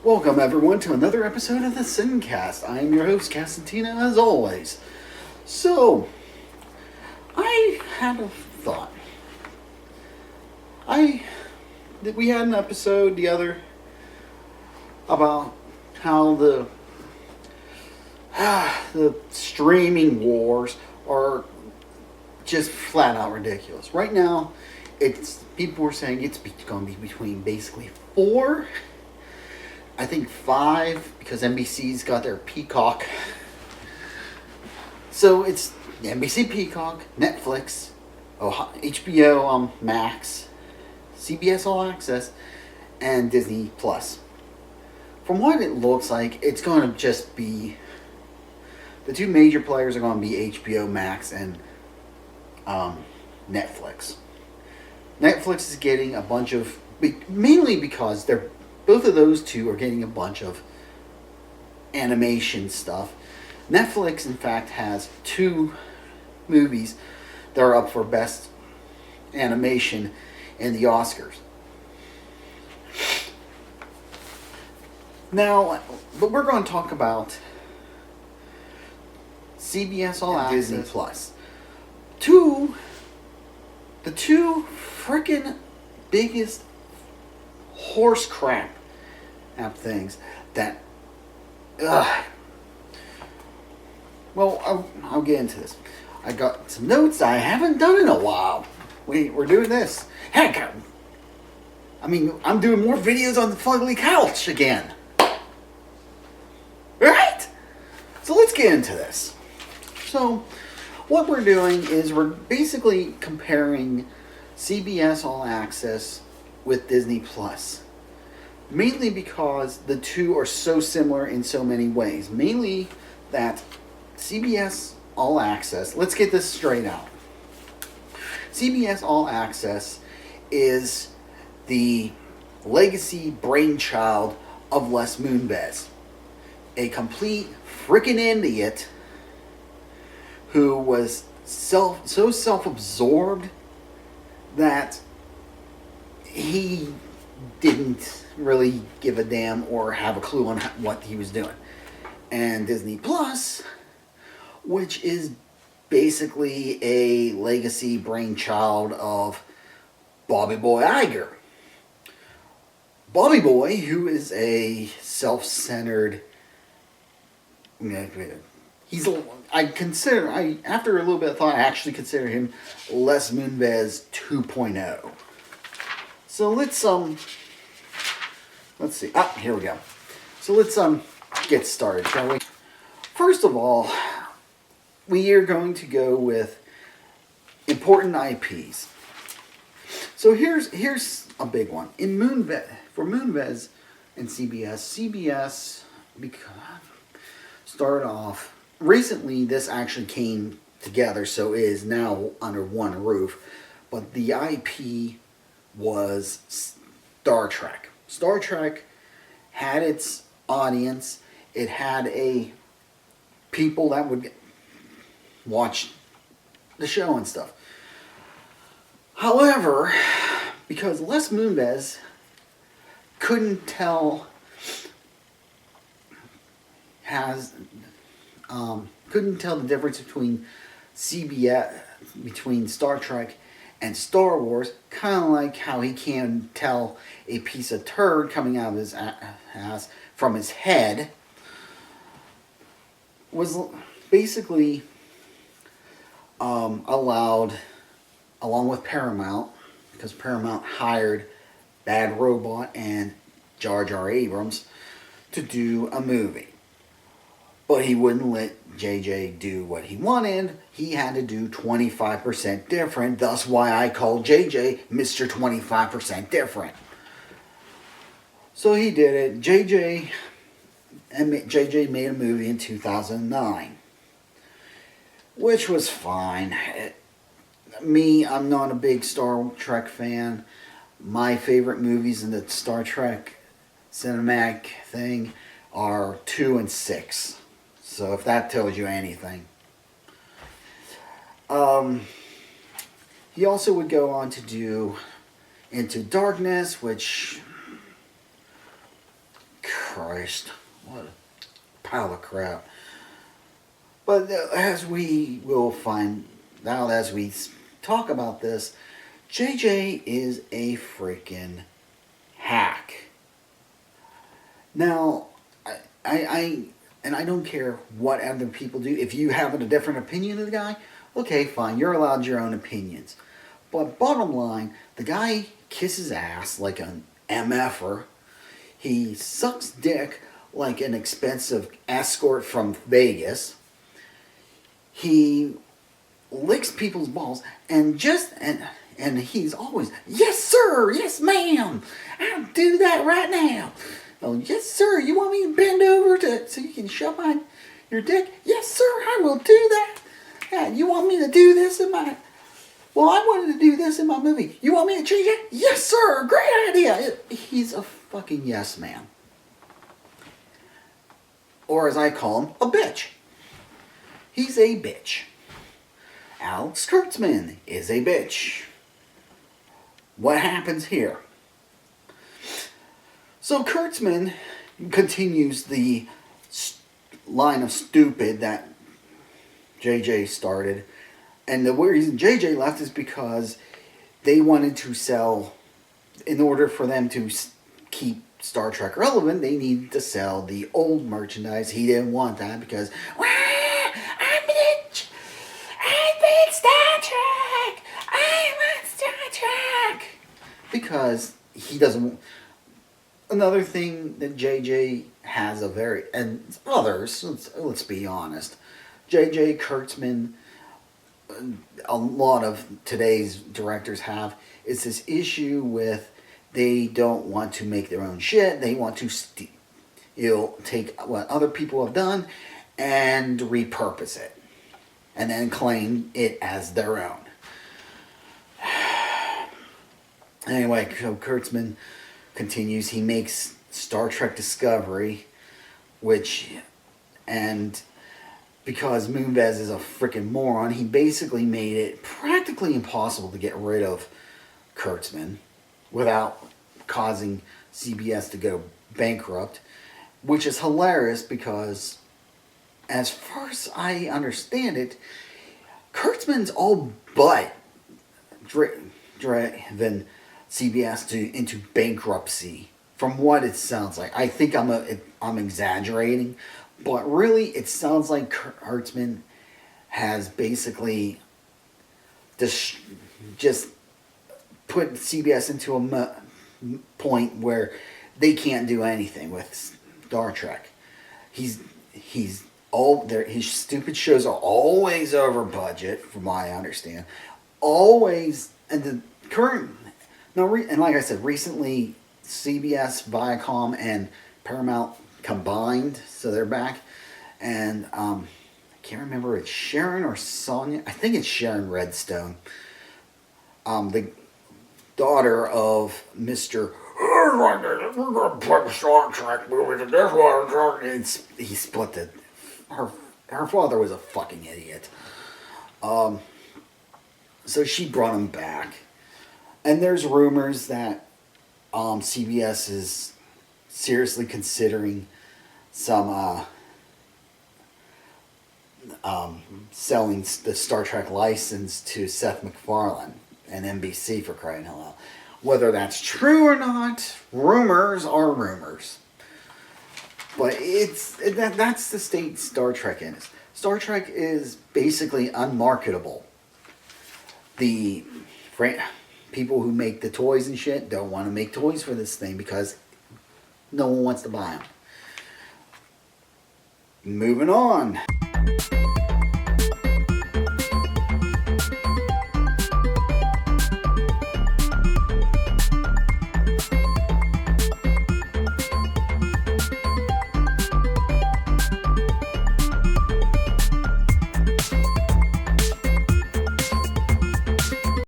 Welcome everyone to another episode of the Sincast. I am your host, Castantina, as always. So, I had a thought. We had an episode the other about how the streaming wars are just flat out ridiculous. Right now, people were saying it's going to be between basically 4. I think 5, because NBC's got their Peacock. So it's NBC Peacock, Netflix, HBO Max, CBS All Access, and Disney Plus. From what it looks like, it's going to just be the two major players are going to be HBO Max and Netflix. Netflix is getting a bunch of, mainly because both of those two are getting a bunch of animation stuff. Netflix, in fact, has 2 movies that are up for Best Animation in the Oscars. Now, but we're going to talk about CBS All Access, Disney Plus. The two freaking biggest horse crap things that, well, I'll get into this. I got some notes I haven't done in a while. We're doing this. Heck, I'm doing more videos on the Fugly Couch again. Right? So let's get into this. So, what we're doing is we're basically comparing CBS All Access with Disney Plus. Mainly because the two are so similar in so many ways. Mainly that CBS All Access, let's get this straight out. CBS All Access is the legacy brainchild of Les Moonves, a complete freaking idiot who was so self-absorbed that he didn't really give a damn or have a clue on what he was doing. And Disney Plus, which is basically a legacy brainchild of Bobby Boy Iger. Bobby Boy, who is a self-centered, after a little bit of thought, I actually consider him Les Moonves 2.0. So let's see. Here we go. So let's get started, shall we? First of all, we are going to go with important IPs. So here's a big one. For Moonves and CBS started off recently. This actually came together, so it is now under one roof. But the IP was Star Trek. Star Trek had its audience. It had people that would watch the show and stuff. However, because Les Moonves couldn't tell the difference between between Star Trek and Star Wars, kind of like how he can tell a piece of turd coming out of his ass from his head, was basically allowed, along with Paramount, because Paramount hired Bad Robot and Jar Jar Abrams to do a movie. But he wouldn't let JJ do what he wanted. He had to do 25% different. Thus why I call JJ Mr. 25% different. So he did it. JJ made a movie in 2009. Which was fine. I'm not a big Star Trek fan. My favorite movies in the Star Trek cinematic thing are 2 and 6. So if that tells you anything. He also would go on to do Into Darkness, which Christ. What a pile of crap. But as we will find out as we talk about this, JJ is a freaking hack. Now, I don't care what other people do. If you have a different opinion of the guy, okay, fine. You're allowed your own opinions. But bottom line, the guy kisses ass like an MFer. He sucks dick like an expensive escort from Vegas. He licks people's balls and he's always, yes sir, yes ma'am, I'll do that right now. Oh, yes sir, you want me to bend over so you can shove my your dick? Yes sir, I will do that. Yeah, you want me to do this well, I wanted to do this in my movie. You want me to change it? Yes sir, great idea. He's a fucking yes man. Or as I call him, a bitch. He's a bitch. Alex Kurtzman is a bitch. What happens here? So Kurtzman continues the line of stupid that JJ started. And the reason JJ left is because they wanted to sell, in order for them to keep Star Trek relevant, they needed to sell the old merchandise. He didn't want that because, I'm Star Trek! I want Star Trek! Because he doesn't. Another thing that JJ has and others, let's be honest, JJ Kurtzman, a lot of today's directors have, is this issue with they don't want to make their own shit. They want to take what other people have done and repurpose it and then claim it as their own. Anyway, so Kurtzman continues. He makes Star Trek Discovery, and because Moonves is a freaking moron, he basically made it practically impossible to get rid of Kurtzman without causing CBS to go bankrupt, which is hilarious because, as far as I understand it, Kurtzman's all but driven CBS into bankruptcy. From what it sounds like, I think I'm exaggerating, but really it sounds like Kurtzman has basically just put CBS into a point where they can't do anything with Star Trek. His stupid shows are always over budget, from what I understand. Always, and the current. And like I said, recently CBS, Viacom, and Paramount combined, so they're back. And I can't remember if it's Sharon or Sonia. I think it's Sharon Redstone. The daughter of Mr. We're going to put Star Trek movies and this one. He split it. Her father was a fucking idiot. So she brought him back. And there's rumors that CBS is seriously considering some selling the Star Trek license to Seth MacFarlane and NBC, for crying out loud. Whether that's true or not, rumors are rumors. But that's the state Star Trek is. Star Trek is basically unmarketable. The people who make the toys and shit don't want to make toys for this thing because no one wants to buy them. Moving on.